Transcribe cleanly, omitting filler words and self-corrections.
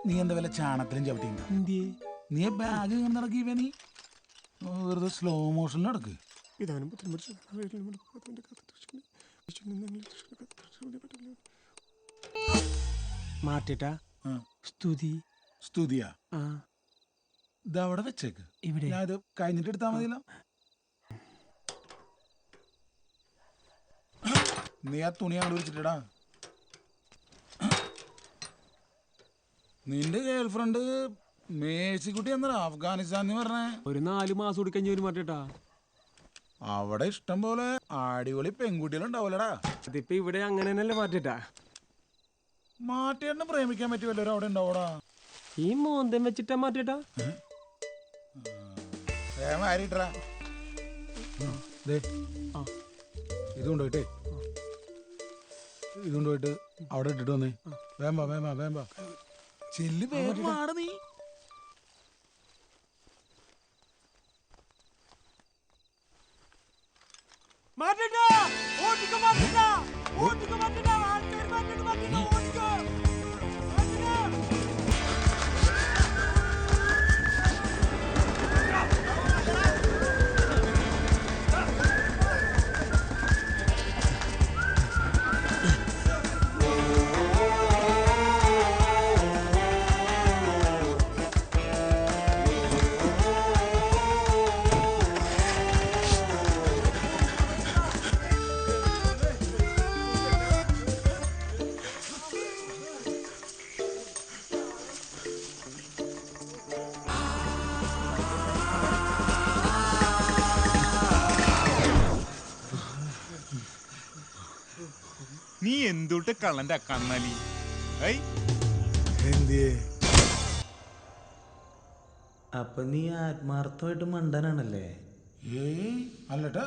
നീ എന്താ വല്ല ചാണത്തിലും ചവിട്ടിണ്ട? നീ ബാഗ് ഇങ്ങനെ നടക്കിവ നീ വെറുതെ സ്ലോ മോഷനിൽ നടക്ക്. മാറ്റേട്ടാ സ്തുതി. സ്തുതിയാ? ഇതവിടെ വെച്ചേക്ക്. ഇവിടെ ഞാൻ ഇത് കഴിഞ്ഞിട്ട് എടുത്താൽ മതിയല്ലോ. നീ ആ തുണി അങ്ങോട്ട് വിളിച്ചിട്ടാ. നിന്റെ ഗേൾഫ്രണ്ട് മേഴ്സിക്കുട്ടി എന്നാ അഫ്ഗാനിസ്ഥാൻ പറഞ്ഞേ? ഒരു 4 മാസം കൂടി കഴിഞ്ഞ മാറ്റേട്ടാ. അവിടെ ഇഷ്ടം പോലെ അടിപൊളി പെൺകുട്ടികളുണ്ടാവൂലടാ. അതിപ്പോ ഇവിടെ അങ്ങനെ തന്നെയല്ലേ മാറ്റേട്ടാ. മാറ്റേട്ടനെ പ്രേമിക്കാൻ പറ്റുമല്ലോ അവിടെ ഉണ്ടാവൂടാ. ഈ മോന്തം വെച്ചിട്ടാ മാറ്റേട്ടാ. ഇതുകൊണ്ടോയിട്ടേ ഇതുകൊണ്ടോയിട്ട് അവിടെ ഇട്ടിട്ട് വന്നേ. വേമ്പ വേമ്പ വേമ്പ ചെല്ലി വേണ്ട നീ. മാറ്റേട്ടാ ഓടിക്കോ മാറ്റേട്ടാ, ഓടിക്കോ മാറ്റേട്ടാ, ആൾക്കാർ മാറ്റേട്ടാ, മാറ്റേട്ടാ ഓടിക്കോ മാറ്റേട്ടാ. നീ എന്തുട്ട് കള്ളന്റെ കണ്ണാലി? അപ്പൊ നീ ആത്മാർത്ഥമായിട്ട് മണ്ടനാണല്ലേ? അല്ലട്ടാ.